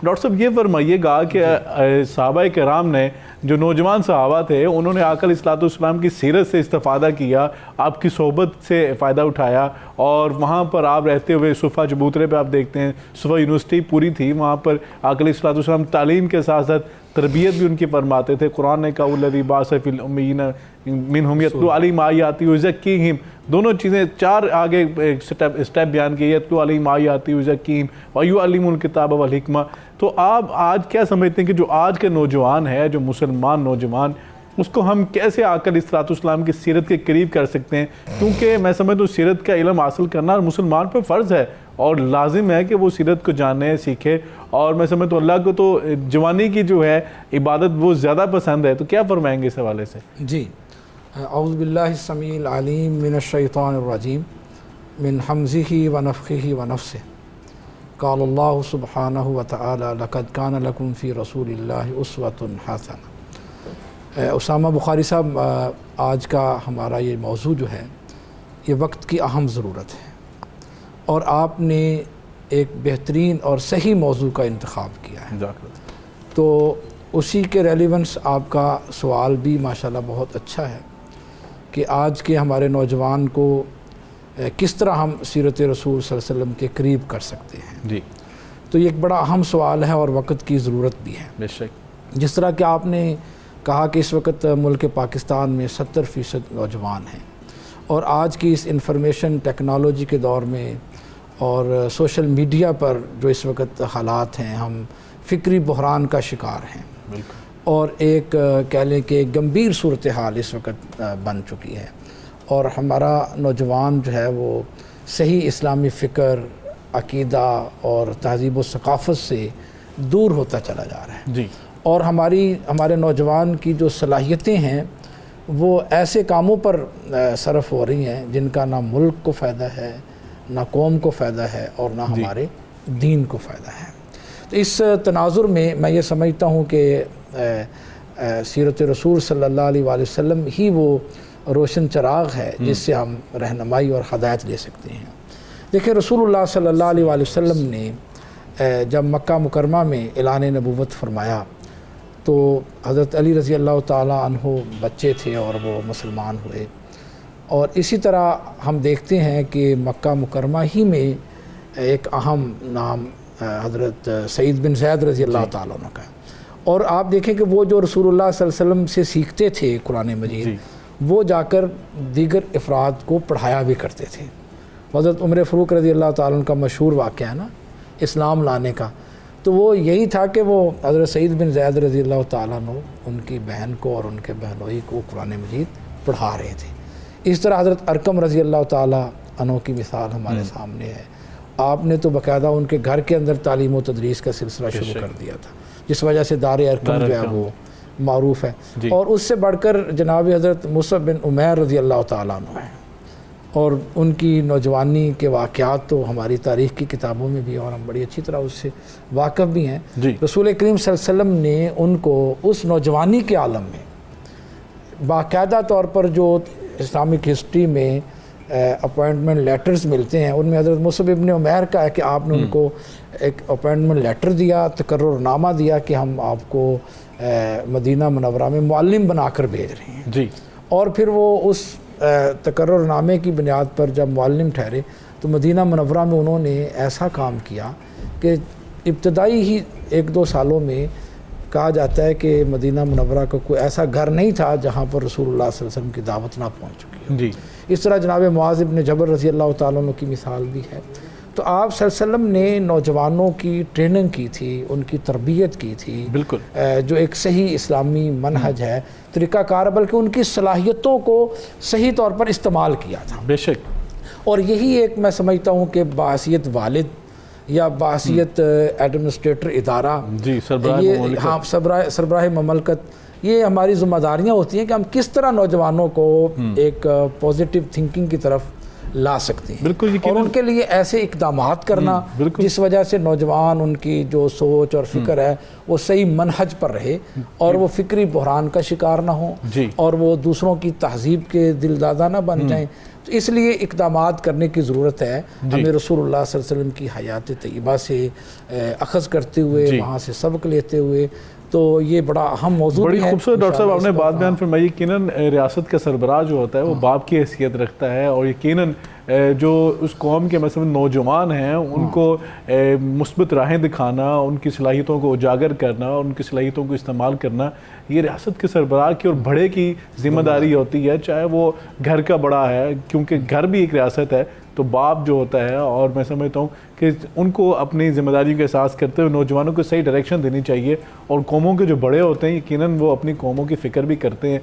Doctor صاحب یہ فرمائیے گا کہ صحابہ کرام نے جو نوجوان صحابہ تھے انہوں نے آقا علیہ الصلوۃ والسلام کی سیرت سے استفادہ کیا، آپ کی صحبت سے فائدہ اٹھایا، اور وہاں پر آپ رہتے ہوئے صفا چبوترے پہ آپ دیکھتے ہیں صفا یونیورسٹی پوری تھی، وہاں پر آقا علیہ الصلوۃ والسلام تعلیم کے ساتھ ساتھ تربیت بھی ان کی فرماتے تھے۔ قرآن نے کہا الذی بعث فی الامیین منہم یتلو علیہم آیاتہ ویزکیہم، دونوں چیزیں چار آگے اسٹیپ بیان کیے، یتلو علیہم آیاتہ ویزکیہم ویعلمہم الکتاب والحکمہ۔ تو آپ آج کیا سمجھتے ہیں کہ جو آج کے نوجوان ہے، جو مسلمان نوجوان، اس کو ہم کیسے آقا علیہ الصلوۃ والسلام کی سیرت کے قریب کر سکتے ہیں؟ کیونکہ میں سمجھتا ہوں سیرت کا علم حاصل کرنا مسلمان پر فرض ہے اور لازم ہے کہ وہ سیرت کو جانے سیکھے، اور میں سمجھتا ہوں اللہ کو تو جوانی کی جو ہے عبادت وہ زیادہ پسند ہے، تو کیا فرمائیں گے اس حوالے سے؟ جی، اعوذ باللہ السمیع العلیم من الشیطان الرجیم من حمزہ ونفخہ ونفثہ، قال اللہ سبحانہ وتعالی لقد کان لکم فی رسول اللہ اسوۃ حسنہ۔ اسامہ بخاری صاحب، آج کا ہمارا یہ موضوع جو ہے یہ وقت کی اہم ضرورت ہے، اور آپ نے ایک بہترین اور صحیح موضوع کا انتخاب کیا ہے، تو اسی کے ریلیونس آپ کا سوال بھی ماشاءاللہ بہت اچھا ہے کہ آج کے ہمارے نوجوان کو کس طرح ہم سیرت رسول صلی اللہ علیہ وسلم کے قریب کر سکتے ہیں۔ جی، تو یہ ایک بڑا اہم سوال ہے اور وقت کی ضرورت بھی ہے۔ بے شک، جس طرح کہ آپ نے کہا کہ اس وقت ملک پاکستان میں 70% نوجوان ہیں، اور آج کی اس انفارمیشن ٹیکنالوجی کے دور میں اور سوشل میڈیا پر جو اس وقت حالات ہیں، ہم فکری بحران کا شکار ہیں، اور ایک کہہ لیں کہ گمبھیر صورتحال اس وقت بن چکی ہے، اور ہمارا نوجوان جو ہے وہ صحیح اسلامی فکر، عقیدہ اور تہذیب و ثقافت سے دور ہوتا چلا جا رہا ہے۔ جی، اور ہمارے نوجوان کی جو صلاحیتیں ہیں وہ ایسے کاموں پر صرف ہو رہی ہیں جن کا نہ ملک کو فائدہ ہے، نہ قوم کو فائدہ ہے، اور نہ ہمارے دین کو فائدہ ہے۔ تو اس تناظر میں یہ سمجھتا ہوں کہ سیرت رسول صلی اللہ علیہ وآلہ وسلم ہی وہ روشن چراغ ہے جس سے ہم رہنمائی اور ہدایت لے سکتے ہیں۔ دیکھیں، رسول اللہ صلی اللہ علیہ وآلہ وسلم نے جب مکہ مکرمہ میں اعلان نبوت فرمایا تو حضرت علی رضی اللہ تعالیٰ عنہ بچے تھے اور وہ مسلمان ہوئے، اور اسی طرح ہم دیکھتے ہیں کہ مکہ مکرمہ ہی میں ایک اہم نام حضرت سعید بن زید رضی اللہ تعالیٰ عنہ کا ہے، اور آپ دیکھیں کہ وہ جو رسول اللہ صلی اللہ علیہ وسلم سے سیکھتے تھے قرآن مجید، وہ جا کر دیگر افراد کو پڑھایا بھی کرتے تھے۔ حضرت عمر فاروق رضی اللہ تعالیٰ عنہ کا مشہور واقعہ ہے نا اسلام لانے کا، تو وہ یہی تھا کہ وہ حضرت سعید بن زید رضی اللہ تعالیٰ عنہ ان کی بہن کو اور ان کے بہنوئی کو قرآن مجید پڑھا رہے تھے۔ اس طرح حضرت ارقم رضی اللہ تعالیٰ عنہ کی مثال ہمارے سامنے ہے، آپ نے تو باقاعدہ ان کے گھر کے اندر تعلیم و تدریس کا سلسلہ شروع کر دیا تھا، جس وجہ سے دار ارقم جو ہے وہ معروف ہے۔ اور اس سے بڑھ کر جناب حضرت مصعب بن عمیر رضی اللہ تعالیٰ عنہ ہیں، اور ان کی نوجوانی کے واقعات تو ہماری تاریخ کی کتابوں میں بھی، اور ہم بڑی اچھی طرح اس سے واقف بھی ہیں۔ رسول کریم صلی اللہ علیہ وسلم نے ان کو اس نوجوانی کے عالم میں باقاعدہ طور پر جو اسلامک ہسٹری میں اپوائنٹمنٹ لیٹرز ملتے ہیں، ان میں حضرت مصعب بن عمیر کا ہے کہ آپ نے ان کو ایک اپوائنٹمنٹ لیٹر دیا، تقرر نامہ دیا کہ ہم آپ کو مدینہ منورہ میں معلم بنا کر بھیج رہے ہیں۔ جی، اور پھر وہ اس تقرر نامے کی بنیاد پر جب معلم ٹھہرے تو مدینہ منورہ میں انہوں نے ایسا کام کیا کہ ابتدائی ہی 1-2 سالوں میں کہا جاتا ہے کہ مدینہ منورہ کا کوئی ایسا گھر نہیں تھا جہاں پر رسول اللہ صلی اللہ علیہ وسلم کی دعوت نہ پہنچ چکی ہو۔ جی، اس طرح جناب معاذ بن جبل رضی اللہ تعالیٰ عنہ کی مثال بھی ہے۔ تو آپ صلی اللہ علیہ وسلم نے نوجوانوں کی ٹریننگ کی تھی، ان کی تربیت کی تھی، بالکل، جو ایک صحیح اسلامی منہج ہے، طریقہ کار، بلکہ ان کی صلاحیتوں کو صحیح طور پر استعمال کیا تھا۔ بے شک، اور یہی ایک میں سمجھتا ہوں کہ بحیثیت والد یا بحیثیت ایڈمنسٹریٹر ادارہ، جی، سربراہ مملکت، یہ ہماری ذمہ داریاں ہوتی ہیں کہ ہم کس طرح نوجوانوں کو ایک پازیٹیو تھنکنگ کی طرف لا سکتے ہیں، بالکل، اور ان کے لیے ایسے اقدامات کرنا جس وجہ سے نوجوان ان کی جو سوچ اور فکر ہے وہ صحیح منہج پر رہے، اور وہ فکری بحران کا شکار نہ ہوں، اور وہ دوسروں کی تہذیب کے دل دادہ نہ بن جائیں، تو اس لیے اقدامات کرنے کی ضرورت ہے ہمیں رسول اللہ صلی اللہ علیہ وسلم کی حیات طیبہ سے اخذ کرتے ہوئے وہاں سے سبق لیتے ہوئے، تو یہ بڑا اہم موضوع بڑی ہے۔ خوبصورت ڈاکٹر صاحب آپ نے بات بیان فرمائی۔ یقیناً ریاست کا سربراہ جو ہوتا ہے وہ باپ کی حیثیت رکھتا ہے، اور یقیناً جو اس قوم کے مثلا نوجوان ہیں ان کو مثبت راہیں دکھانا، ان کی صلاحیتوں کو اجاگر کرنا، ان کی صلاحیتوں کو استعمال کرنا، یہ ریاست کے سربراہ کی اور بڑے کی ذمہ داری ہوتی ہے، چاہے وہ گھر کا بڑا ہے، کیونکہ گھر بھی ایک ریاست ہے۔ تو باپ جو ہوتا ہے، اور میں سمجھتا ہوں کہ ان کو اپنی ذمہ داری کا احساس کرتے ہوئے نوجوانوں کو صحیح ڈائریکشن دینی چاہیے، اور قوموں کے جو بڑے ہوتے ہیں یقیناً وہ اپنی قوموں کی فکر بھی کرتے ہیں۔